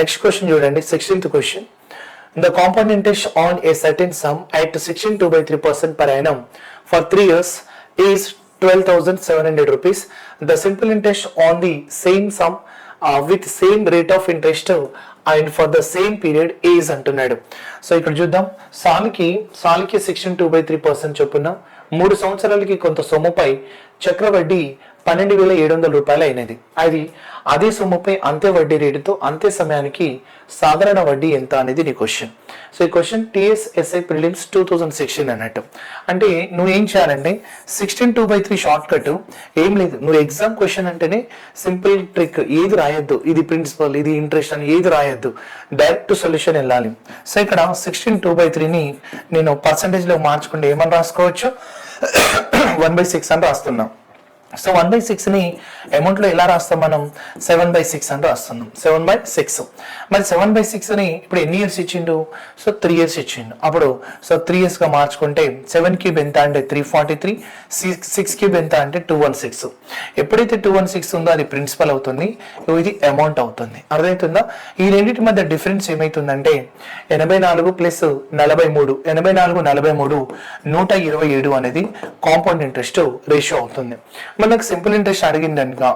Next question చూడండి, 16th question. The compound interest on a certain sum at 16.2/3% per annum for 3 years is 12,700 rupees. The simple interest on the same sum with same rate of interest and for the same period is అంటున్నాడు. So ఇక్కడ చూద్దాం, సాల్కి 16.2/3% చొప్పున 3 సంవత్సరాలకి కొంత సొమ్ముపై చక్రవడ్డీ 12,700 రూపాయలు అయినది. అది అదే సొమ్ముపై అంతే వడ్డీ రేటుతో అంతే సమయానికి సాధారణ వడ్డీ ఎంత అనేది నీ క్వశ్చన్. సో ఈ క్వశ్చన్ TSSI ప్రిలిమ్స్ 2016 అన్నట్టు. అంటే నువ్వు ఏం చేయాలంటే 16.2/3 షార్ట్ కట్ ఏం లేదు. నువ్వు ఎగ్జామ్ క్వశ్చన్ అంటేనే సింపుల్ ట్రిక్, ఏది రాయొద్దు, ఇది ప్రిన్సిపల్ ఇది ఇంట్రెస్ట్ అని ఏది రాయొద్దు, డైరెక్ట్ సొల్యూషన్ వెళ్ళాలి. సో ఇక్కడ 16.2/3ని నేను పర్సంటేజ్లో మార్చుకుంటే ఏమని రాసుకోవచ్చు, 1/6 అని రాస్తున్నాం. సో 1/6ని అమౌంట్లో ఎలా రాస్తాం మనం, 7/6 అని రాస్తున్నాం. 7/6 మరి 7/6ని ఇప్పుడు ఎన్ని ఇయర్స్ ఇచ్చిండు, సో 3 ఇయర్స్ ఇచ్చిండు. అప్పుడు సో 3 ఇయర్స్గా మార్చుకుంటే 7 క్యూబ్ ఎంత అంటే 343, 6 క్యూబ్ ఎంత అంటే 216. ఎప్పుడైతే 216 ఉందో అది ప్రిన్సిపల్ అవుతుంది, ఇది అమౌంట్ అవుతుంది. అర్థమవుతుందా? ఈ రెండింటి మధ్య డిఫరెన్స్ ఏమవుతుందంటే 84 ప్లస్ 43, 84 43 127 అనేది కాంపౌండ్ ఇంట్రెస్ట్ రేషియో అవుతుంది. మనకు సింపుల్ ఇంట్రెస్ట్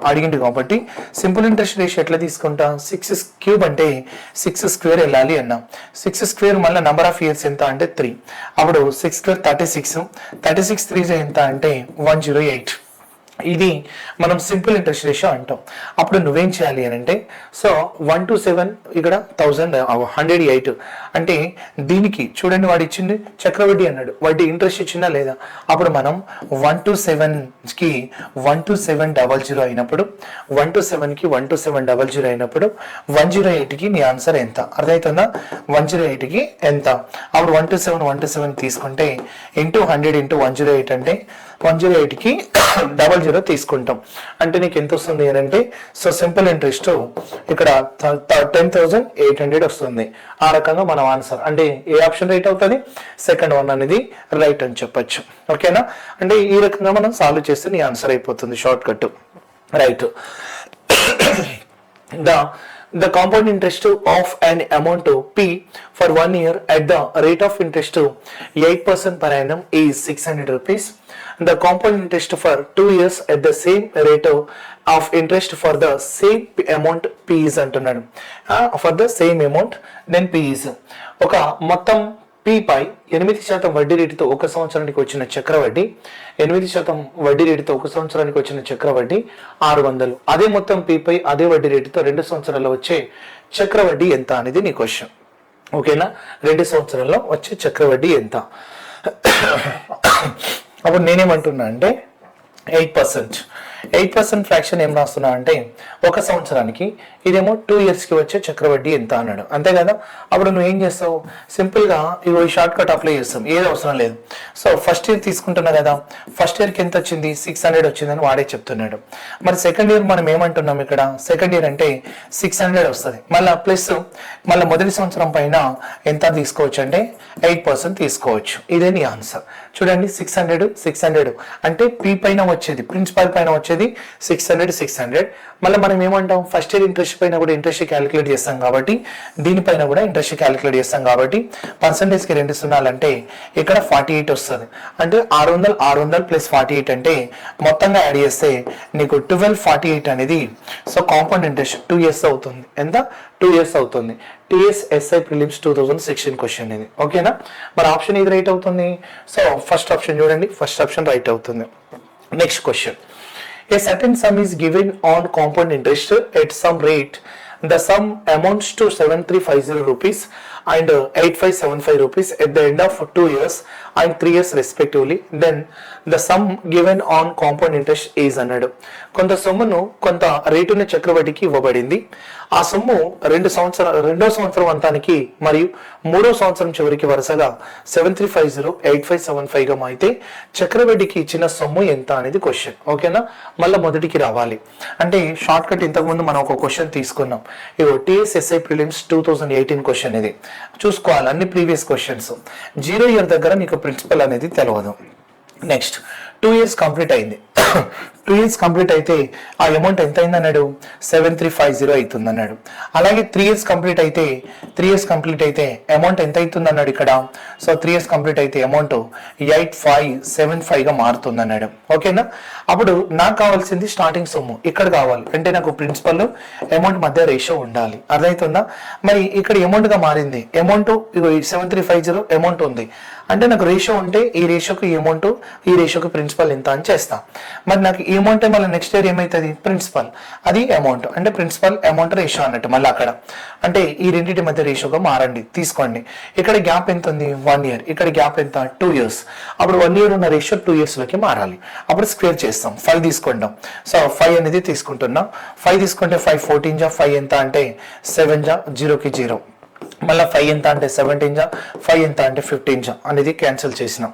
అడిగింది కాబట్టి సింపుల్ ఇంట్రెస్ట్ రేషియో ఎట్లా తీసుకుంటా, 6 క్యూబ్ అంటే 6 స్క్వేర్ వెళ్ళాలి అన్నాం. 6 స్క్వేర్ మళ్ళీ నెంబర్ ఆఫ్ ఇయర్స్ ఎంత అంటే 3. అప్పుడు 6 స్క్వేర్ 36 3 ఎంత అంటే 108. ఇది మనం సింపుల్ ఇంట్రెస్ట్ రేషియో అంటాం. అప్పుడు నువ్వేం చేయాలి అని అంటే, సో 1 to 7 ఇక్కడ 108 అంటే దీనికి చూడండి, వాడు ఇచ్చింది చక్రవడ్డీ అన్నాడు, వడ్డీ ఇంట్రెస్ట్ ఇచ్చిందా లేదా. అప్పుడు మనం 1 to 7కి 12700 అయినప్పుడు 1 to 7కి 12700 అయినప్పుడు 108కి నీ ఆన్సర్ ఎంత. అర్థమవుతుందా? 108కి ఎంత. అప్పుడు 1 to 7 తీసుకుంటే ఇంటూ 100 ఇంటూ 108 అంటే 108కి 00 తీసుకుంటాం. అంటే నీకు ఎంత వస్తుంది అని అంటే, సో సింపుల్ ఇంట్రెస్ట్ ఇక్కడ 10,800 వస్తుంది. ఆ రకంగా మనం ఆన్సర్ అంటే ఏ ఆప్షన్ రైట్ అవుతుంది, సెకండ్ వన్ అనేది రైట్ అని చెప్పొచ్చు. ఓకేనా? అంటే ఈ రకంగా మనం సాల్వ్ చేస్తే నీ ఆన్సర్ అయిపోతుంది, short cut right. The compound interest of an amount P for 1 year at the rate of interest 8% per annum is 600 rupees. The compound interest for 2 years at the same rate of interest for the same amount P is అంటున్నాడు. For the same amount then P is ఒక మొత్తం P పై 8% వడ్డీ రేటుతో 1 సంవత్సరానికి వచ్చిన చక్రవడ్డీ, 8% వడ్డీ రేటుతో 1 సంవత్సరానికి వచ్చిన చక్రవడ్డీ 600. అదే మొత్తం P పై అదే వడ్డీ రేటుతో 2 సంవత్సరాల్లో వచ్చే చక్రవడ్డీ ఎంత అనేది నీ క్వశ్చన్. ఓకేనా? 2 సంవత్సరాల్లో వచ్చే చక్రవడ్డీ ఎంత. అప్పుడు నేనేమంటున్నా అంటే 8% ఫ్రాక్షన్ ఏం రాస్తున్నా అంటే 1 సంవత్సరానికి, ఇదేమో 2 ఇయర్స్కి వచ్చే చక్రవడ్డీ ఎంత అన్నాడు. అంతే కదా? అప్పుడు నువ్వు ఏం చేస్తావు, సింపుల్గా ఈ షార్ట్ కట్ అప్లై చేస్తాం, ఏది అవసరం లేదు. సో ఫస్ట్ ఇయర్ తీసుకుంటున్నా కదా, ఫస్ట్ ఇయర్కి ఎంత వచ్చింది, 600 వచ్చిందని వాడే చెప్తున్నాడు. మరి సెకండ్ ఇయర్ మనం ఏమంటున్నాం ఇక్కడ, సెకండ్ ఇయర్ అంటే 600 వస్తుంది. మళ్ళీ ప్లస్ మళ్ళీ మొదటి సంవత్సరం పైన ఎంత తీసుకోవచ్చు అంటే 8% తీసుకోవచ్చు. ఇదే నీ ఆన్సర్. చూడండి, 600 అంటే P పైన వచ్చేది, ప్రిన్సిపల్ పైన వచ్చేది 600. మళ్ళీ మనం ఏమంటాం, ఫస్ట్ ఇయర్ ఇంట్రెస్ట్ పైన కూడా ఇంట్రెస్ట్ క్యాలిక్యులేట్ చేస్తాం కాబట్టి దీనిపైన కూడా ఇంట్రెస్ట్ క్యాలిక్యులేట్ చేస్తాం కాబట్టి పర్సంటేజ్కి 2 సున్నాలంటే ఇక్కడ 48 వస్తుంది. అంటే 600 ప్లస్ 48 అంటే మొత్తంగా యాడ్ చేస్తే నీకు 1248 అనేది సో కాంపౌండ్ ఇంట్రెస్ట్ 2 ఇయర్స్ అవుతుంది. ఎంత? 2 ఇయర్స్ అవుతుంది. TSSI ప్రిలిమ్స్ 2016 క్వశ్చన్ ఇది. ఓకేనా? మరి ఆప్షన్ ఇది రైట్ అవుతుంది. సో ఫస్ట్ ఆప్షన్ చూడండి, ఫస్ట్ ఆప్షన్ రైట్ అవుతుంది. Next question. A certain sum is given on compound interest at some rate. The sum amounts to 7350 rupees and 8575 rupees at the end of 2 years and 3 years respectively. Then the sum given on compound interest is అన్నాడు. కొంత సొమ్మును కొంత రేటున్న చక్రవడ్డీకి ఇవ్వబడింది. ఆ సొమ్ము రెండో సంవత్సరం అంతానికి మరియు 3వ సంవత్సరం చివరికి వరుసగా 7350, 8575గా అయితే చక్రవడ్డీకి ఇచ్చిన సొమ్ము ఎంత అనేది క్వశ్చన్. ఓకేనా? మళ్ళీ మొదటికి రావాలి. అంటే షార్ట్ కట్ ఇంతకుముందు మనం ఒక క్వశ్చన్ తీసుకున్నాం. ఇగో TSSI ప్రిలిమ్స్ 2018 క్వశ్చన్ ఇది. చూసుకోవాలి అన్ని ప్రీవియస్ క్వశ్చన్స్. 0 ఇయర్ దగ్గర నీకు ప్రిన్సిపల్ అనేది తెలియదు. నెక్స్ట్ 2 ఇయర్స్ కంప్లీట్ అయింది. 2 years కంప్లీట్ అయితే ఆ అమౌంట్ ఎంత అయింది అన్నాడు 7350 అవుతుంది అన్నాడు. అలాగే 3 years కంప్లీట్ అయితే అమౌంట్ ఎంత అవుతుంది అన్నాడు ఇక్కడ. సో 3 years కంప్లీట్ అయితే అమౌంట్ 8575 గా మారుతుంది అన్నాడు. ఓకేనా. అప్పుడు నాకు కావాల్సింది స్టార్టింగ్ సొమ్ము ఇక్కడ కావాలి అంటే నాకు ప్రిన్సిపల్ అమౌంట్ మధ్య రేషియో ఉండాలి. అర్థమవుతుందా. మరి ఇక్కడ అమౌంట్ గా మారింది. అమౌంట్ 7350 అమౌంట్ ఉంది అంటే నాకు రేషియో ఉంటే ఈ రేషియోకి అమౌంట్ ఈ రేషియోకి ప్రిన్సిపల్ ఎంత అని చేస్తా. మరి నాకు ఈ అమౌంట్ మళ్ళీ నెక్స్ట్ ఇయర్ ఏమవుతుంది ప్రిన్సిపల్ అది అమౌంట్ అంటే ప్రిన్సిపల్ అమౌంట్ రేషియో అన్నట్టు మళ్ళీ అక్కడ అంటే ఈ రెండింటి మధ్య రేషియోగా మారండి. తీసుకోండి ఇక్కడ గ్యాప్ ఎంత ఉంది 1 year, ఇక్కడ గ్యాప్ ఎంత 2 years. అప్పుడు 1 year ఉన్న రేషియో 2 years లోకి మారాలి. అప్పుడు స్క్వేర్ చేస్తాం 5 తీసుకుంటాం. సో 5 అనేది తీసుకుంటున్నాం. 5 తీసుకుంటే 5 14 జా 5 ఎంత అంటే 7 జా 0కి 0. మళ్ళీ 5 ఎంత అంటే 17 జా 5 ఎంత అంటే 15 జా అనేది క్యాన్సిల్ చేసినాం.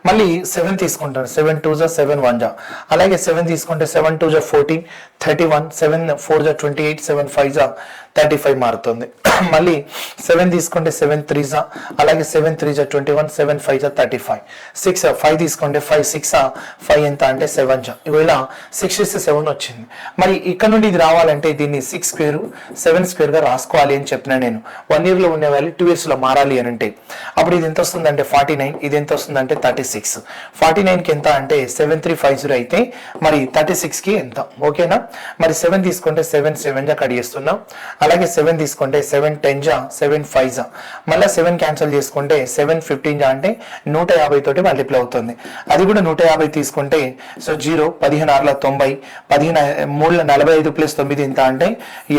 మళ్ళీ 7 తీసుకుంటాను 7 2 జా 7 1 జా. అలాగే 7 తీసుకుంటే 7 2 జా 14 31 7 4 జా 28 7 5 జా 35 మారుతుంది. మళ్ళీ 7 తీసుకుంటే 7 3 జా అలాగే 7 3 జా 21 7 5 జా 35 6 5 తీసుకుంటే 5 6 5 ఎంత అంటే 7 జా. ఇలా 67 వచ్చింది. మరి ఇక్కడ నుండి ఇది రావాలంటే దీన్ని 6 స్క్వేర్ 7 స్క్వేర్ గా రాసుకోవాలి అని చెప్పిన నేను. 1 year లో ఉండే వాల్యూ 2 years లో మారాలి అని అంటే అప్పుడు ఇది ఎంత వస్తుందంటే 49, ఇది ఎంత వస్తుందంటే 36. 49 కి ఎంత అంటే 7350 అయితే మరి 36 కి ఎంత. ఓకేనా. మరి 7 తీసుకుంటే 7 7 జా కట్ చేస్తున్నాం. అలాగే 7 తీసుకుంటే 7 10 జా 7 5 జా మళ్ళీ 7 క్యాన్సిల్ చేసుకుంటే 7 15 జా అంటే 150 తోటి మల్టిప్లై అవుతుంది. అది కూడా 150 తీసుకుంటే సో 0 15 6 90 15 3 45 ప్లస్ 9 ఎంత అంటే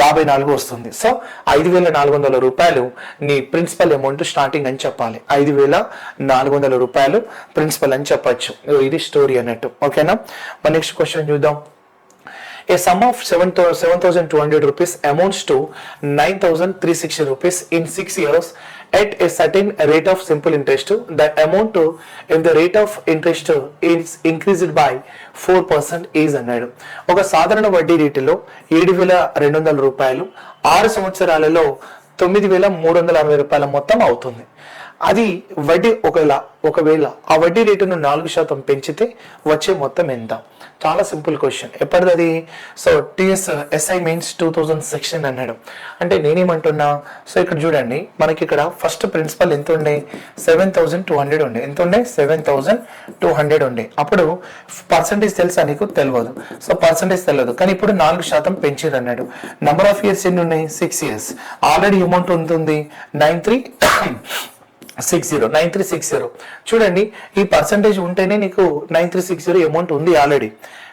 54 వస్తుంది. సో 5400 రూపాయలు నీ ప్రిన్సిపల్ అమౌంట్ స్టార్టింగ్ అని చెప్పాలి. 5400 రూపాయలు ప్రిన్సిపల్ అని చెప్పచ్చు. ఇది స్టోరీ అన్నట్టు. ఓకేనా. మరి నెక్స్ట్ క్వశ్చన్ చూద్దాం. A sum of 7,200 rupees amounts to 9,360 rupees in 6 years at a certain rate of simple interest. The amount if the rate of interest is increased by 4% is అన్నాడు. ఒక సాధారణ వడ్డీ రేటులో 7,200 రూపాయలు 6 సంవత్సరాలలో 9,360 రూపాయల మొత్తం అవుతుంది. అది వడ్డీ ఒకవేళ ఆ వడ్డీ రేటును 4% పెంచితే వచ్చే మొత్తం ఎంత. చాలా సింపుల్ క్వశ్చన్. ఎప్పటిది. సో టిఎస్ ఎస్ఐ మీన్స్ 2016 అన్నాడు. అంటే నేనేమంటున్నా సో ఇక్కడ చూడండి మనకి ఇక్కడ ఫస్ట్ ప్రిన్సిపల్ ఎంత ఉండే 7200 ఉండే. ఎంత ఉండే 7200 ఉండే. అప్పుడు పర్సంటేజ్ తెలుసా నీకు తెలియదు. సో పర్సంటేజ్ తెలియదు కానీ ఇప్పుడు 4% పెంచారు అన్నాడు. నెంబర్ ఆఫ్ ఇయర్స్ ఎన్ని ఉన్నాయి 6 years. ఆల్రెడీ అమౌంట్ ఉంటుంది 9360. చూడండి ఈ పర్సంటేజ్ ఉంటేనే నీకు 9360 అమౌంట్ ఉంది ఆల్రెడీ.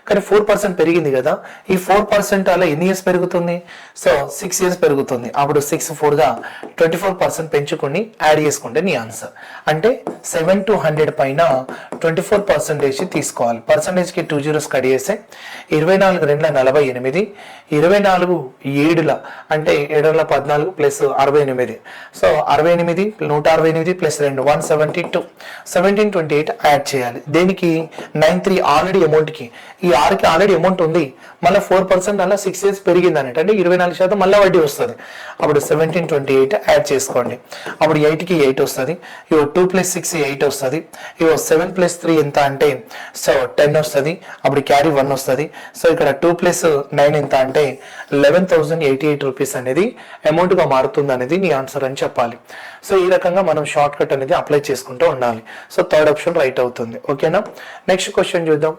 కానీ 4% పెరిగింది కదా. ఈ 4% అలా ఎన్ని ఇయర్స్ పెరుగుతుంది. సో 6 years పెరుగుతుంది. అప్పుడు 6 4 గా 24% పెంచుకొని యాడ్ చేసుకుంటే నీ ఆన్సర్. అంటే 7 to 100 పైన 24% తీసుకోవాలి. పర్సంటేజ్ కి 2 zeros కట్ చేస్తే 24 2 48 24 7 అంటే 7 14 ప్లస్ 68. సో 68 168 ప్లస్ 2 172 1728 యాడ్ చేయాలి. దేనికి 93 ఆల్రెడీ అమౌంట్ కి. ఈ 6కి ఆల్రెడీ అమౌంట్ ఉంది. మళ్ళీ 4% అలా 6 years పెరిగింది అన్నట్టు. అంటే 24% మళ్ళీ వడ్డీ వస్తుంది. అప్పుడు 1728 యాడ్ చేసుకోండి. అప్పుడు 8కి 8 వస్తుంది. ఇవో 2 + 6 8 వస్తుంది. ఇవో 7 + 3 ఎంత అంటే సో 10 వస్తుంది. అప్పుడు క్యారీ 1 వస్తుంది. సో ఇక్కడ 2 + 9 ఎంత అంటే 11,088 రూపీస్ అనేది అమౌంట్ గా మారుతుంది అనేది నీ ఆన్సర్ అని చెప్పాలి. సో ఈ రకంగా మనం షార్ట్ కట్ అనేది అప్లై చేసుకుంటూ ఉండాలి. సో థర్డ్ ఆప్షన్ రైట్ అవుతుంది. ఓకేనా. నెక్స్ట్ క్వశ్చన్ చూద్దాం.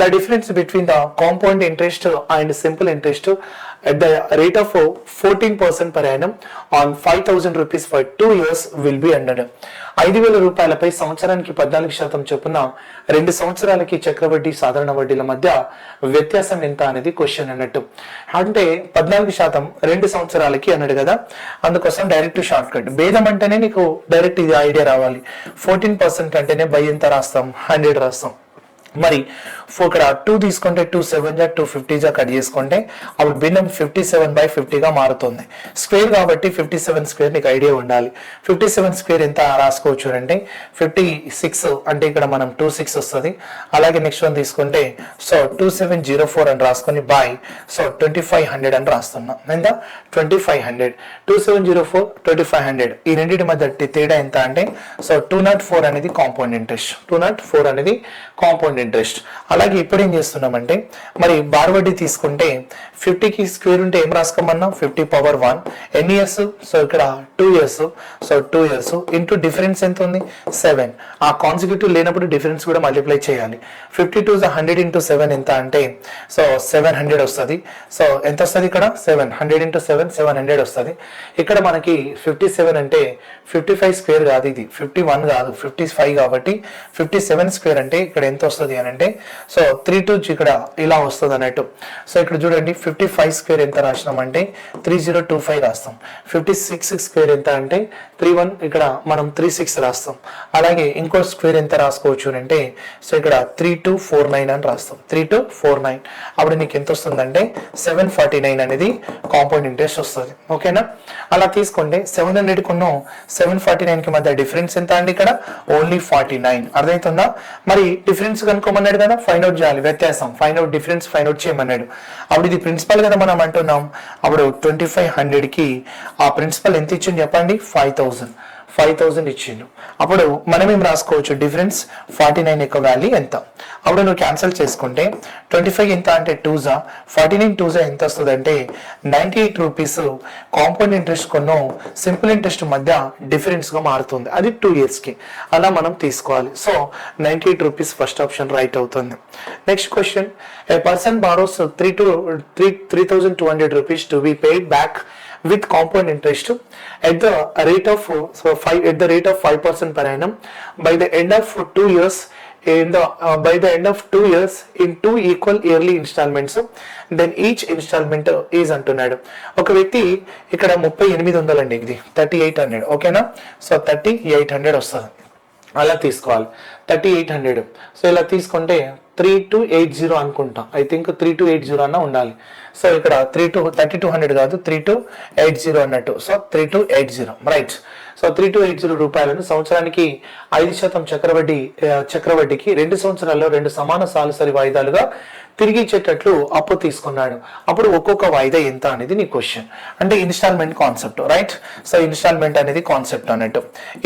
The difference between the compound interest and simple interest at the rate of 14% per annum on 5,000 rupees for 2 years will be under 5,000 రూపాయలపై సంవత్సరానికి 14% చొప్పున 2 సంవత్సరాలకి చక్రవడ్డీ సాధారణ వడ్డీల మధ్య వ్యత్యాసం ఎంత అనేది క్వశ్చన్ అన్నట్టు. అంటే 14% 2 సంవత్సరాలకి అన్నాడు కదా. అందుకోసం డైరెక్ట్ షార్ట్ కట్. భేదం అంటేనే నీకు డైరెక్ట్ ఇది ఐడియా రావాలి. 14% అంటేనే బై ఎంత రాస్తాం 100 రాస్తాం. మరి ఇక్కడ 2 తీసుకుంటే 2 7 జా 250 జా కట్ చేసుకుంటే అప్పుడు భిన్నం 57/50 గా మారుతుంది. స్క్వేర్ కాబట్టి 57 స్క్వేర్ నీకు ఐడియా ఉండాలి. 57 స్క్వేర్ ఎంత రాసుకోవచ్చు అంటే 56 అంటే ఇక్కడ మనం 26 వస్తుంది. అలాగే నెక్స్ట్ వన్ తీసుకుంటే సో 2704 అని రాసుకొని బై సో 2500 అని రాస్తున్నాం. ఎంత 2500 2704 2500 ఈ రెండింటి మధ్య తేడా ఎంత అంటే సో 204 అనేది కాంపౌండ్ ఇంట్రెస్ట్. 204 అనేది కాంపౌండ్ ఇంట్రెస్ట్. అలాగే ఇప్పుడు ఏం చేస్తున్నామంటే మరి బార్ వడ్డీ తీసుకుంటే 50కి స్క్వేర్ ఉంటే ఏం రాసుకోమన్నా 50 పవర్ 1 ఎన్ని ఇయర్స్, సో ఇక్కడ 2 years, so 2 years into difference ఎంత ఉంది 7. ఆ కాన్సిక్యూటివ్ లేనప్పుడు డిఫరెన్స్ కూడా మల్టిప్లై చేయాలి. 52 100 ఇంటూ 7 ఎంత అంటే సో 700 వస్తుంది. సో ఎంత వస్తుంది ఇక్కడ 700 ఇంటూ 7 700 వస్తుంది. ఇక్కడ మనకి 57 అంటే 55 స్క్వేర్ కాదు, ఇది 51 కాదు 55 కాబట్టి 57 స్క్వేర్ అంటే ఇక్కడ ఎంత వస్తుంది అని అంటే సో 32 ఇక్కడ ఇలా వస్తుంది అన్నట్టు. సో ఇక్కడ చూడండి 55 స్క్వేర్ ఎంత రాసినామంటే 3025 రాస్తాం. 56 స్క్వేర్ ఎంత అంటే 31, ఇక్కడ మనం 36 రాస్తాం. అలాగే ఇంకో స్క్వేర్ ఎంత రాసుకోవచ్చు అంటే సో ఇక్కడ 3249 అని రాస్తాం. 3249 అప్పుడు నీకు ఎంత వస్తుందంటే 749 అనేది కాంపౌండ్ ఇంట్రెస్ట్ వస్తుంది. ఓకేనా, అలా తీసుకుంటే 700 కున్న 749 కి మధ్య డిఫరెన్స్ ఎంత అండి ఇక్కడ ఓన్లీ 49. అర్థమవుతుందా? మరి డిఫరెన్స్ కనుక్కోమన్నాడు కదా, ఫైండ్ అవుట్ చేయాలి, వ్యత్యాసం find out, difference find out చేయమన్నాడు. అప్పుడు ఇది ప్రిన్సిపల్ కదా మనం అంటున్నాం. అప్పుడు 2500 కి ఆ ప్రిన్సిపల్ ఎంత ఇచ్చింది చెప్పండి 5000 ఇచ్చిండు. అప్పుడు మనం ఏం రాసుకోవచ్చు, డిఫరెన్స్ 49 యొక్క వాల్యూ ఎంత. అప్పుడు నువ్వు క్యాన్సిల్ చేసుకుంటే 25 ఎంత అంటే 2 49 2 ఎంత వస్తుంది అంటే 98 రూపీస్ కాంపౌండ్ ఇంట్రెస్ట్ కొన్న సింపుల్ ఇంట్రెస్ట్ మధ్య డిఫరెన్స్ గా మారుతుంది. అది 2 years కి అలా మనం తీసుకోవాలి. So 98 rupees first option right అవుతుంది. Next question, a person borrows 3200 rupees to be paid back with compound interest at the rate of 5% per annum by the end of 2 years in 2 equal yearly installments, then each installment is అంటున్నాడు. ఒక వ్యక్తి ఇక్కడ 3800 అండి, ఇది 3800. ఓకేనా, so 3800 వస్తుంది. అలా తీసుకోవాలి 3800. సో ఇలా తీసుకుంటే 3280 అనుకుంటా, ఐ థింక్ 3280 అన్న ఉండాలి. సో ఇక్కడ 3200 కాదు 3280 అన్నట్టు. So 3280 right. సో 3280 రూపాయలను సంవత్సరానికి 5% చక్రవడ్డీకి 2 సంవత్సరాల్లో 2 సమాన సాలుసరి వాయిదాలుగా తిరిగి ఇచ్చేటట్లు అప్పు తీసుకున్నాడు. అప్పుడు ఒక్కొక్క వాయిదా ఎంత అనేది నీ క్వశ్చన్. అంటే installment concept right. So installment అనేది కాన్సెప్ట్ అన్నట్టు.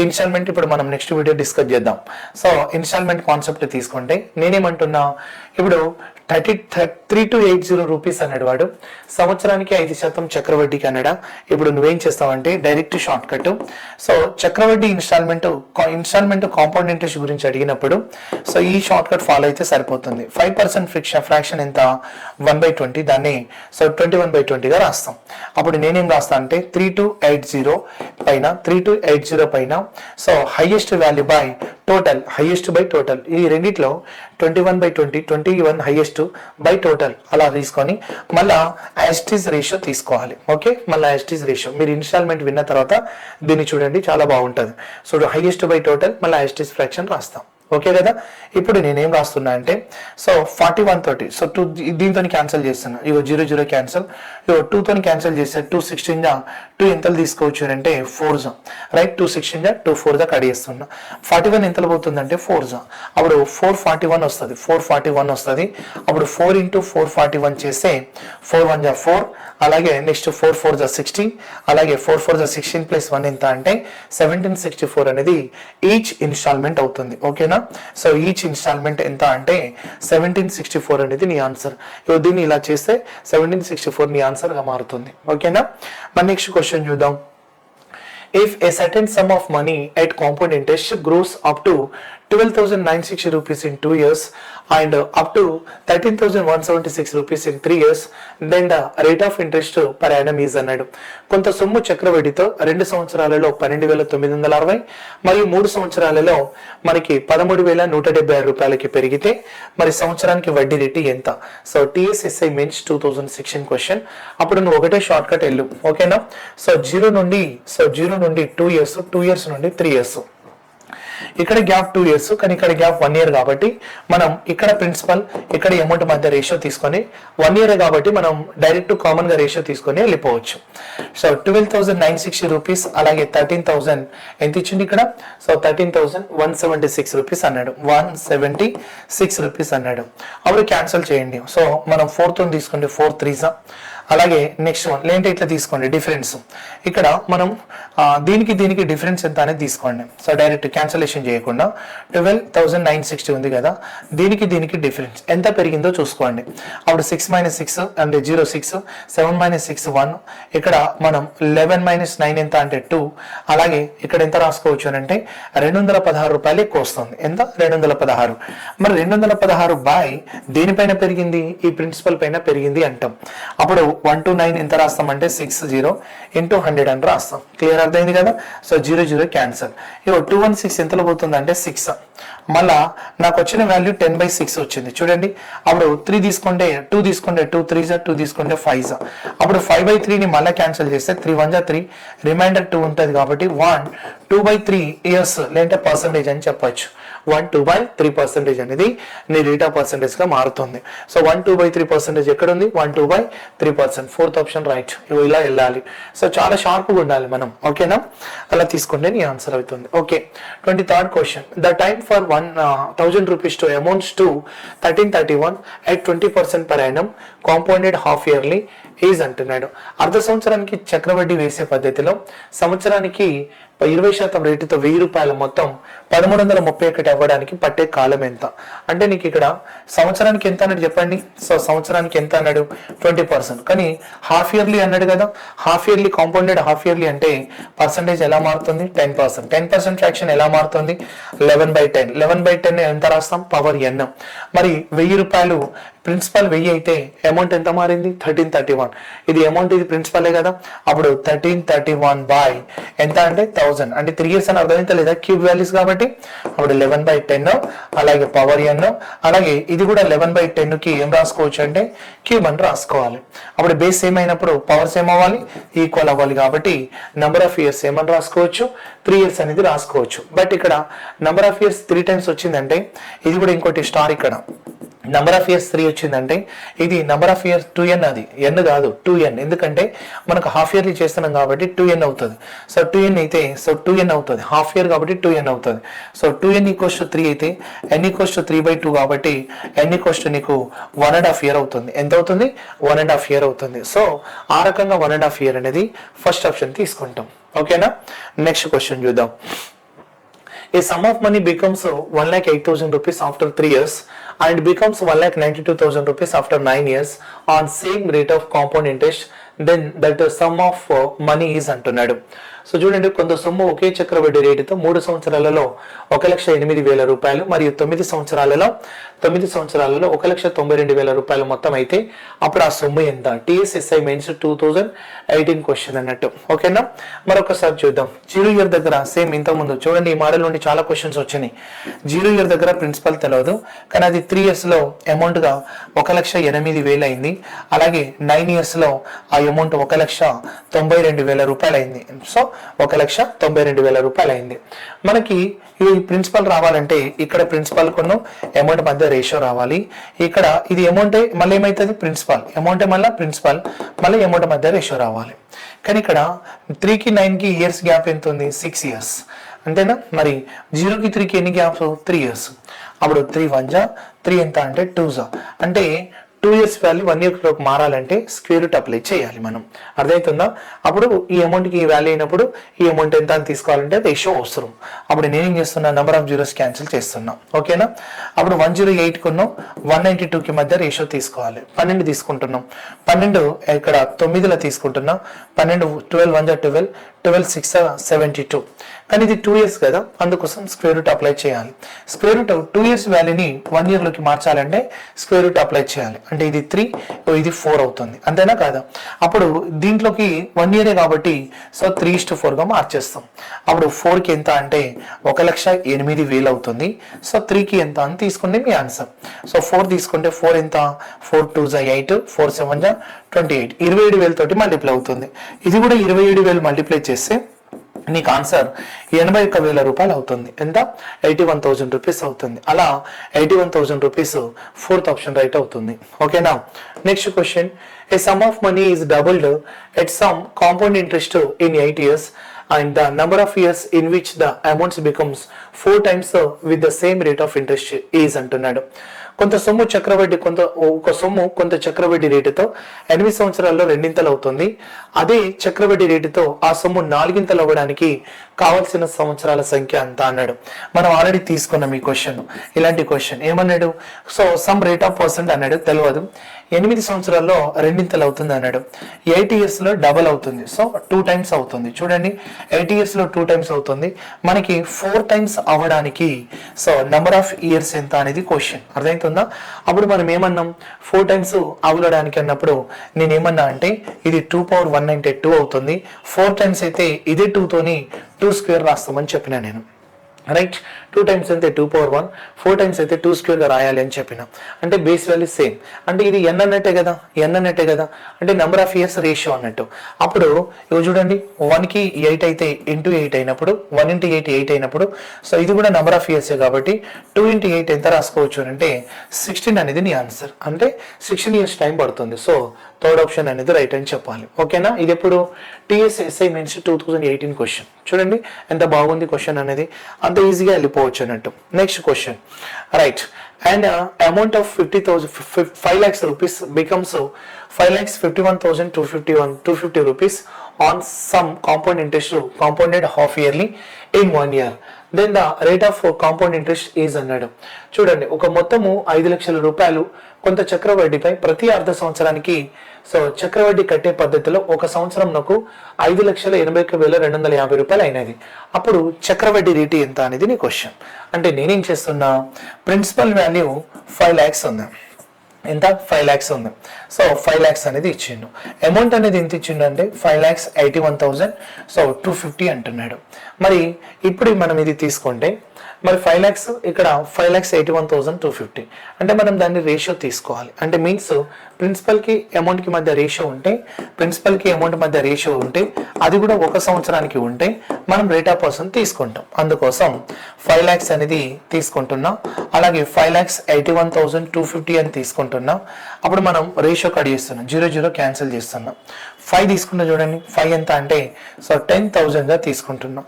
ఇన్స్టాల్మెంట్ ఇప్పుడు మనం నెక్స్ట్ వీడియో డిస్కస్ చేద్దాం. సో ఇన్స్టాల్మెంట్ కాన్సెప్ట్ తీసుకుంటే నేనేమంటున్నా, ఇప్పుడు 3280 రూపీస్ అన్నాడు వాడు, సంవత్సరానికి 5% చక్రవడ్డీకి అన్నాడా. ఇప్పుడు నువ్వేం చేస్తావంటే డైరెక్ట్ షార్ట్ కట్. సో చక్రవడ్డీ ఇన్స్టాల్మెంట్ కాంపౌండ్ ఇంట్రెస్ట్ గురించి అడిగినప్పుడు సో ఈ షార్ట్ కట్ ఫాలో అయితే సరిపోతుంది. 5% ఫ్రాక్షన్ ఎంత 1/20, దాన్ని సో 21/20 గా రాస్తాం. అప్పుడు నేనేం రాస్తా అంటే 3280 పైన so highest value by total, highest by total, ఈ రెండిట్లో 21/20 21 హైయెస్ట్ బై టోటల్ అలా తీసుకొని మళ్ళా యాస్టీస్ రేషియో తీసుకోవాలి. ఓకే, మళ్ళీ యాస్టీస్ రేషియో మీరు ఇన్స్టాల్మెంట్ విన్న తర్వాత దీన్ని చూడండి, చాలా బాగుంటుంది. సో హైయెస్ట్ బై టోటల్ మళ్ళీ యాస్టీస్ ఫ్రాక్షన్ రాస్తాం. ఓకే కదా. ఇప్పుడు నేనేం రాస్తున్నా అంటే సో 41 తోటి సో 2 దీంతో క్యాన్సిల్ చేస్తున్నా, ఇగో 0 క్యాన్సిల్, ఇగో 2 తోని క్యాన్సిల్ చేస్తే 2 16 2 ఎంతలు తీసుకోవచ్చు అంటే 4 రైట్. 2 16 2 4 కట్ చేస్తున్నా. 41 ఎంతలు పోతుందంటే 4 అప్పుడు 441 వస్తుంది. 441 వస్తుంది. అప్పుడు 4 into 441 చేస్తే 4 1 4, అలాగే నెక్స్ట్ 4 4 16, అలాగే 4 4 16 ప్లస్ 1 ఎంత అంటే 1764 అనేది ఈచ్ ఇన్స్టాల్మెంట్ అవుతుంది. ఓకేనా. సో ఈచ్ ఇన్స్టాల్మెంట్ ఎంత అంటే 1764 అనేది నీ ఆన్సర్. దీన్ని ఇలా చేస్తే 1764 నీ ఆన్సర్ గా మారుతుంది. ఓకేనా. మన నెక్స్ట్ క్వశ్చన్ చూద్దాం. If a certain sum of money at compound interest grows up to 12,960 rupees in 2 years and up to 13,176 rupees in 3 years, then the rate of interest per annum is అన్నాడు. కొంత సొమ్ము చక్రవడ్డీతో 2 సంవత్సరాలలో 12,960 మరియు 3 సంవత్సరాలలో మనకి 13,176 రూపాయలకి పెరిగితే మరి సంవత్సరానికి వడ్డీ రేటు ఎంత? So TSSI means 2016 question. అప్పుడు నువ్వు ఒకటే షార్ట్ కట్ వెళ్ళు. ఓకేనా. సో 0 నుండి 2 years, 2 years నుండి 3 years. ఇక్కడ గ్యాప్ 2 years కానీ ఇక్కడ గ్యాప్ 1 year కాబట్టి మనం ఇక్కడ ప్రిన్సిపల్ ఇక్కడ అమౌంట్ మధ్య రేషియో తీసుకొని 1 year కాబట్టి మనం డైరెక్ట్ కామన్ గా రేషియో తీసుకొని వెళ్ళిపోవచ్చు. సో 12,960 రూపీస్ అలాగే 13,000 ఎంత ఇచ్చింది ఇక్కడ. సో 13,176 రూపీస్ అన్నాడు. 176 రూపీస్ అన్నాడు. అప్పుడు క్యాన్సిల్ చేయండి. సో మనం 4 తో తీసుకుంటే 4 3s, అలాగే నెక్స్ట్ వన్ లేదంటే ఇట్లా తీసుకోండి డిఫరెన్స్. ఇక్కడ మనం దీనికి డిఫరెన్స్ ఎంత అనేది తీసుకోండి. సో డైరెక్ట్ క్యాన్సలేషన్ చేయకుండా 12,960 ఉంది కదా, దీనికి డిఫరెన్స్ ఎంత పెరిగిందో చూసుకోండి. అప్పుడు 6 - 6 అంటే 0 6, 7 - 6 1, ఇక్కడ మనం 11 - 9 ఎంత అంటే 2. అలాగే ఇక్కడ ఎంత రాసుకోవచ్చు అని అంటే 216 రూపాయలు ఎక్కువ వస్తుంది. ఎంత 216. మరి 216 బై దేనిపైన పెరిగింది, ఈ ప్రిన్సిపల్ పైన పెరిగింది అంటాం. అప్పుడు 1 to 9 ఎంత రాస్తాం అంటే 60 into 100 అని రాస్తాం. క్లియర్ అర్థమైంది కదా. So 0 0 cancel. ఇగో 216 ఎంతలో పోతుంది అంటే 6. మళ్ళా నాకు వచ్చిన వాల్యూ 10/6 వచ్చింది చూడండి. అప్పుడు 3 తీసుకుంటే 2 తీసుకుంటే 2 3 2 తీసుకుంటే 5. అప్పుడు 5/3ని మళ్ళీ క్యాన్సిల్ చేస్తే 3 1 3, రిమైండర్ 2 ఉంటుంది కాబట్టి 1 2/3 ఇయర్స్ లేదంటే పర్సంటేజ్ అని చెప్పొచ్చు. 1 2/3% అనేది నీ రేట్ ఆఫ్ పర్సంటేజ్ గా మారుతుంది. సో 1 2/3% ఎక్కడ ఉంది, 1 2/3%. Fourth option right. ఇలా వెళ్ళాలి. సో చాలా షార్ప్గా ఉండాలి మనం. ఓకేనా, అలా తీసుకుంటే నీ ఆన్సర్ అవుతుంది. Okay, 23rd question. The time for 1,000 rupees to amounts to 1331 at 20% per annum compounded half yearly is అంటున్నాడు. అర్ధ సంవత్సరానికి చక్రవడ్డీ వేసే పద్ధతిలో సంవత్సరానికి 20% రేటుతో 1000 రూపాయలు మొత్తం 1331 అవ్వడానికి పట్టే కాలం ఎంత అంటే నీకు ఇక్కడ సంవత్సరానికి ఎంత అన్నాడు చెప్పండి. సో సంవత్సరానికి ఎంత అన్నాడు 20%, కానీ హాఫ్ ఇయర్లీ అన్నాడు కదా. Half yearly compounded half yearly అంటే పర్సంటేజ్ ఎలా మారుతుంది 10%. 10% ఫ్రాక్షన్ ఎలా మారుతుంది 11/10. 11/10 ఎంత రాస్తాం పవర్ n. మరి 1000 రూపాయలు ప్రిన్సిపల్ 1000 అయితే అమౌంట్ ఎంత మారింది 1331. ఇది అమౌంట్, ఇది ప్రిన్సిపలే కదా. అప్పుడు 1331 బై ఎంత అంటే 1000 అంటే 3 years అని అర్థమైతే లేదా, క్యూబ్ వాల్యూస్ కాబట్టి. అప్పుడు 11/10 అలాగే పవర్ n. అలాగే ఇది కూడా 11/10 కి ఏం రాసుకోవచ్చు అంటే క్యూబ్ అని రాసుకోవాలి. అప్పుడు బేస్ సేమ్ అయినప్పుడు పవర్ సేమ్ అవ్వాలి, ఈక్వల్ అవ్వాలి కాబట్టి నెంబర్ ఆఫ్ ఇయర్స్ ఏమని రాసుకోవచ్చు 3 years అనేది రాసుకోవచ్చు. బట్ ఇక్కడ నెంబర్ ఆఫ్ ఇయర్స్ 3 times వచ్చిందంటే ఇది కూడా ఇంకోటి స్టార్. ఇక్కడ నెంబర్ ఆఫ్ ఇయర్స్ 3 వచ్చిందంటే ఇది నెంబర్ ఆఫ్ ఇయర్స్ 2n, అది n కాదు 2n. ఎందుకంటే మనకు హాఫ్ ఇయర్లీ చేస్తున్నాం కాబట్టి 2n అవుతుంది. సో 2n అయితే సో 2n అవుతుంది, హాఫ్ ఇయర్ కాబట్టి 2n అవుతుంది. సో 2n = 3 అయితే n = 3/2 కాబట్టి n = నీకు 1.5 year అవుతుంది. ఎంత అవుతుంది 1.5 year అవుతుంది. సో ఆ రకంగా 1.5 year అనేది ఫస్ట్ ఆప్షన్ తీసుకుంటాం. ఓకేనా, నెక్స్ట్ క్వశ్చన్ చూద్దాం. A sum of money becomes 1,08,000 rupees after 3 years and becomes 1,92,000 rupees after 9 years on same rate of compound interest, then that the sum of money is అంటున్నాడు. So చూడండి, కొంత సొమ్ము ఒకే చక్రవడ్డీ రేటుతో 3 సంవత్సరాలలో 1,08,000 రూపాయలు మరియు 9 సంవత్సరాలలో 1,92,000 రూపాయలు మొత్తం అయితే అప్పుడు ఆ సొమ్ము ఎంత. TSSI మెయిన్స్ 2018 క్వశ్చన్ అన్నట్టు. ఓకేనా, మరొకసారి చూద్దాం. 0 year దగ్గర సేమ్ ఇంతకుముందు చూడండి, ఈ మోడల్ నుండి చాలా క్వశ్చన్స్ వచ్చినాయి. 0 year దగ్గర ప్రిన్సిపల్ తెలియదు, కానీ అది 3 years లో అమౌంట్ గా 1,08,000 అయింది. అలాగే 9 years లో ఆ అమౌంట్ 1,92,000 రూపాయలు అయింది. సో 1,92,000 రూపాయలు అయింది. మనకి ఈ ప్రిన్సిపల్ రావాలంటే ఇక్కడ ప్రిన్సిపల్ కొను అమౌంట్ మధ్య రేషియో రావాలి. ఇక్కడ ఇది అమౌంట్ మళ్ళీ ఏమవుతుంది ప్రిన్సిపల్ అమౌంట్ మళ్ళీ ప్రిన్సిపల్ మళ్ళీ అమౌంట్ మధ్య రేషియో రావాలి. కానీ ఇక్కడ 3కి 9కి ఇయర్స్ గ్యాప్ ఎంత ఉంది 6 years అంతేనా. మరి 0కి 3కి ఎన్ని గ్యాప్స్ 3 years. అప్పుడు 3 1 3 ఎంత అంటే 2 అంటే 2 years వాల్యూ 1 year లోకి మారాలంటే స్క్వేర్ రూట్ అప్లై చేయాలి మనం. అర్థమవుతుందా. అప్పుడు ఈ అమౌంట్కి ఈ వాల్యూ అయినప్పుడు ఈ అమౌంట్ ఎంత అని తీసుకోవాలంటే రేషియో అవసరం. అప్పుడు నేనేం చేస్తున్నా నెంబర్ ఆఫ్ జీరోస్ క్యాన్సిల్ చేస్తున్నా. ఓకేనా. అప్పుడు 108 కున్నాం 192కి మధ్య రేషియో తీసుకోవాలి. 12 తీసుకుంటున్నాం. 12 ఇక్కడ 9లో తీసుకుంటున్నా. 12 12 1 12 12 6 72. కానీ ఇది 2 years కదా, అందుకోసం స్క్వేర్ రూట్ అప్లై చేయాలి. స్క్వేర్ రూట్ 2 years వాల్యూని 1 year లోకి మార్చాలంటే స్క్వేర్ రూట్ అప్లై చేయాలి. అంటే ఇది 3 ఇది 4 అవుతుంది. అంతేనా కాదా. అప్పుడు దీంట్లోకి 1 year కాబట్టి సో 3:4గా మార్చేస్తాం. అప్పుడు 4కి ఎంత అంటే 1,08,000 అవుతుంది. సో 3కి ఎంత అని తీసుకుంటే మీ ఆన్సర్. సో 4 తీసుకుంటే 4 ఎంత 4 2 8 4 7 28 27,000 తోటి మల్టిప్లై అవుతుంది. ఇది కూడా 27,000 మల్టిప్లై చేస్తే నీకు ఆన్సర్ 81,000 రూపాయలు అవుతుంది. ఎంత 81,000 రూపీస్ అవుతుంది. అలా 81,000 రూపీస్ ఫోర్త్ ఆప్షన్ రైట్ అవుతుంది. ఓకేనా. Next question. A some of money is doubled at some compound interest in 8 years and the number of years in which the amounts becomes 4 times with the same rate of interest is అంటున్నాడు. కొంత సొమ్ము చక్రవడ్డీ ఒక సొమ్ము కొంత చక్రవడ్డీ రేటుతో 8 సంవత్సరాల్లో రెండింతలు అవుతుంది. అదే చక్రవడ్డీ రేటుతో ఆ సొమ్ము 4 అవ్వడానికి కావాల్సిన సంవత్సరాల సంఖ్య అంతా అన్నాడు. మనం ఆల్రెడీ తీసుకున్నాం ఈ క్వశ్చన్. ఇలాంటి క్వశ్చన్ ఏమన్నాడు? So some rate of percent అన్నాడు, తెలియదు. 8 సంవత్సరాల్లో రెండింతలు అవుతుంది అన్నాడు. 8 years లో డబల్ అవుతుంది, సో 2 times అవుతుంది. చూడండి, 8 years లో 2 times అవుతుంది. మనకి 4 times అవ్వడానికి సో నెంబర్ ఆఫ్ ఇయర్స్ ఎంత అనేది క్వశ్చన్. అర్థమవుతుందా? అప్పుడు మనం ఏమన్నాం? 4 times అవ్వడానికి అన్నప్పుడు నేనేమన్నా అంటే ఇది 2 power 1 అంటే 2 అవుతుంది. 4 times అయితే ఇదే 2 తోని 2 square రాస్తామని చెప్పిన నేను. రైట్, 2 times అయితే 2 power 1, 4 times అయితే 2 square గా రాయాలి అని చెప్పిన. అంటే బేస్ వాల్యూ సేమ్. అంటే ఇది n అన్నట్టే కదా, అంటే నెంబర్ ఆఫ్ ఇయర్స్ రేషియో అన్నట్టు. అప్పుడు ఇవి చూడండి, 1కి 8 అయితే ఇంటూ 8 అయినప్పుడు 1 into 8 8 అయినప్పుడు సో ఇది కూడా నెంబర్ ఆఫ్ ఇయర్స్ కాబట్టి 2 into 8 ఎంత రాసుకోవచ్చు అంటే 16 అనేది నీ ఆన్సర్. అంటే 16 years టైం పడుతుంది. సో థర్డ్ ఆప్షన్ అనేది రైట్ అని చెప్పాలి. ఓకేనా? ఇది ఎప్పుడు? TSSI mains 2018 question. చూడండి ఎంత బాగుంది క్వశ్చన్ అనేది, అంత ఈజీగా వెళ్ళిపోవచ్చు అన్నట్టు. Next question, right. And amount of 5 lakhs rupees becomes 5,51,250 rupees on some compound interest compounded half yearly in 1 year. Then the rate of compound interest is అన్నాడు. చూడండి, ఒక మొత్తము 5 లక్షల రూపాయలు కొంత చక్రవడ్డీపై ప్రతి అర్ధ సంవత్సరానికి సో చక్రవడ్డీ కట్టే పద్ధతిలో ఒక సంవత్సరం నాకు 5,81,250 రూపాయలు అయినది. అప్పుడు చక్రవడ్డీ రేటు ఎంత అనేది నీ క్వశ్చన్. అంటే నేనేం చేస్తున్నా, ప్రిన్సిపల్ వాల్యూ 5 lakhs ఉంది. ఎంత? 5 lakhs ఉంది. సో 5 lakhs అనేది ఇచ్చిండు. అమౌంట్ అనేది ఎంత ఇచ్చిండు అంటే 5,81,250 అంటున్నాడు. మరి ఇప్పుడు మనం ఇది తీసుకుంటే మరి 5 lakhs ఇక్కడ 5,81,250 అంటే మనం దాన్ని రేషియో తీసుకోవాలి. అంటే మీన్స్ ప్రిన్సిపల్కి అమౌంట్కి మధ్య రేషియో ఉంటే, అది కూడా ఒక సంవత్సరానికి ఉంటే మనం రేట్ ఆఫ్ పర్సెంట్ తీసుకుంటాం. అందుకోసం 5 lakhs అనేది తీసుకుంటున్నాం. అలాగే 5,81,250 అని తీసుకుంటున్నాం. అప్పుడు మనం రేషియో కట్ చేస్తున్నాం, 0 0 క్యాన్సిల్ చేస్తున్నాం. 5 తీసుకున్నా చూడండి, 5 ఎంత అంటే సో 10,000గా తీసుకుంటున్నాం.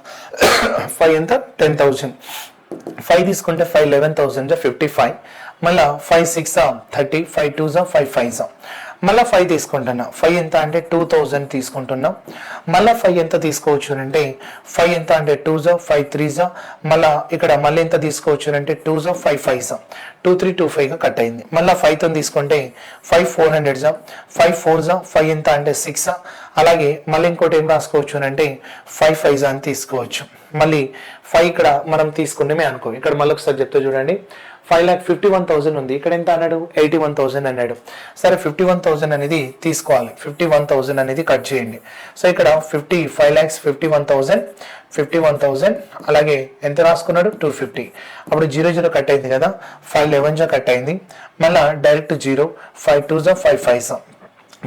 5 ఎంత? 10,000. 5 తీసుకుంటే 5 11,000 55. మళ్ళా 5 6 30, 5 2 5 5. మళ్ళీ 5 తీసుకుంటున్నా. 5 ఎంత అంటే 2,000 తీసుకుంటున్నాం. మళ్ళీ 5 ఎంత తీసుకోవచ్చు అంటే 5 ఎంత అంటే 2 5 3 మళ్ళీ ఇక్కడ మళ్ళీ ఎంత తీసుకోవచ్చు అంటే 2 5 5 2 3 2 5గా కట్ అయింది. మళ్ళీ 5తో తీసుకుంటే 5 400 5 4 5 ఎంత అంటే 6. అలాగే మళ్ళీ ఇంకోటి ఏం రాసుకోవచ్చు అంటే 5 5 అని తీసుకోవచ్చు. మళ్ళీ 5 ఇక్కడ మనం తీసుకున్నామే అనుకో. ఇక్కడ మళ్ళీ ఒకసారి చెప్తే చూడండి, 5,51,000 ఉంది. ఇక్కడ ఎంత అన్నాడు? 81,000 అన్నాడు. సరే, 51,000 అనేది తీసుకోవాలి. 51,000 అనేది కట్ చేయండి. సో ఇక్కడ 5,51,000 అలాగే ఎంత రాసుకున్నాడు? 250. అప్పుడు 0 0 కట్ అయింది కదా, 5 11 కట్ అయింది. మళ్ళీ డైరెక్ట్ 0 5 2 5 5.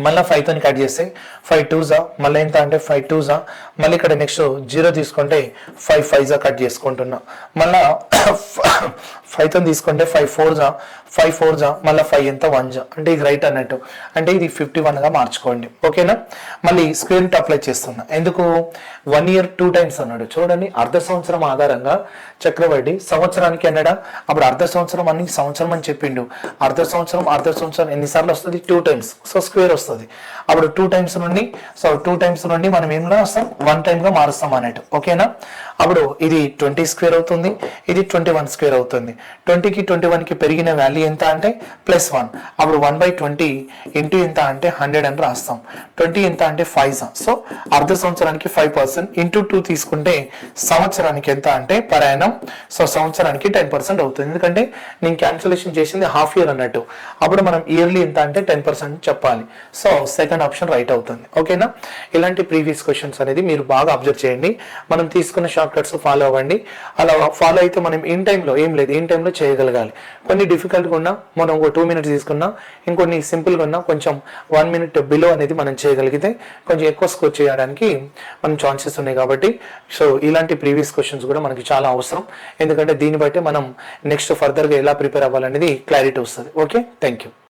మళ్ళీ 5తో కట్ చేస్తే 5 2 మళ్ళీ ఎంత అంటే 5 2 మళ్ళీ ఇక్కడ నెక్స్ట్ 0 తీసుకుంటే 5 5 కట్ చేసుకుంటున్నా. మళ్ళా 5తో తీసుకుంటే 5 4 మళ్ళీ 5 ఎంత 1 అంటే ఇది రైట్ అన్నట్టు. అంటే ఇది 51గా మార్చుకోండి. ఓకేనా? మళ్ళీ స్క్వేర్ రూట్ అప్లై చేస్తున్నా. ఎందుకు? 1 year 2 times అన్నాడు. చూడండి, అర్ధ సంవత్సరం ఆధారంగా చక్రవడ్డీ సంవత్సరానికి అన్నాడా? అప్పుడు అర్ధ సంవత్సరం అని సంవత్సరం అని చెప్పిండు. అర్ధ సంవత్సరం ఎన్నిసార్లు వస్తుంది? 2 times. సో స్క్వేర్ వస్తుంది. అప్పుడు 2 times నుండి మనం ఏం రాస్తాం? 1 time గా మారుస్తాం అన్నట్టు. ఓకేనా? అప్పుడు ఇది 20 square అవుతుంది, ఇది 21 square అవుతుంది. 20కి 21కి పెరిగిన వాల్యూ ఎంత అంటే +1. అప్పుడు 1/20 ఇంటూ ఎంత అంటే 100 అని రాస్తాం. 20 ఎంత అంటే 5. సో అర్ధ సంవత్సరానికి 5% ఇంటూ 2 తీసుకుంటే సంవత్సరానికి ఎంత అంటే పర్ యానం సో సంవత్సరానికి 10% అవుతుంది. ఎందుకంటే నేను క్యాన్సిలేషన్ చేసింది హాఫ్ ఇయర్ అన్నట్టు. అప్పుడు మనం ఇయర్లీ ఎంత అంటే 10% చెప్పాలి. సో సెకండ్ ఆప్షన్ రైట్ అవుతుంది. ఓకేనా? ఇలాంటి ప్రీవియస్ క్వశ్చన్స్ అనేది మీరు బాగా అబ్జర్వ్ చేయండి. మనం తీసుకున్న షార్ట్ కట్స్ ఫాలో అవ్వండి. అలా ఫాలో అయితే మనం ఇన్ టైంలో చేయగలగాలి. కొన్ని డిఫికల్ట్గా ఉన్నా మనం ఒక 2 minutes తీసుకున్నా, ఇంకొన్ని సింపుల్గా ఉన్నా కొంచెం 1 minute బిలో అనేది మనం చేయగలిగితే కొంచెం ఎక్కువ స్కోర్ చేయడానికి మనం ఛాన్సెస్ ఉన్నాయి. కాబట్టి సో ఇలాంటి ప్రీవియస్ క్వశ్చన్స్ కూడా మనకి చాలా అవసరం. ఎందుకంటే దీన్ని బట్టి మనం నెక్స్ట్ ఫర్దర్గా ఎలా ప్రిపేర్ అవ్వాలనేది క్లారిటీ వస్తుంది. Okay, thank you.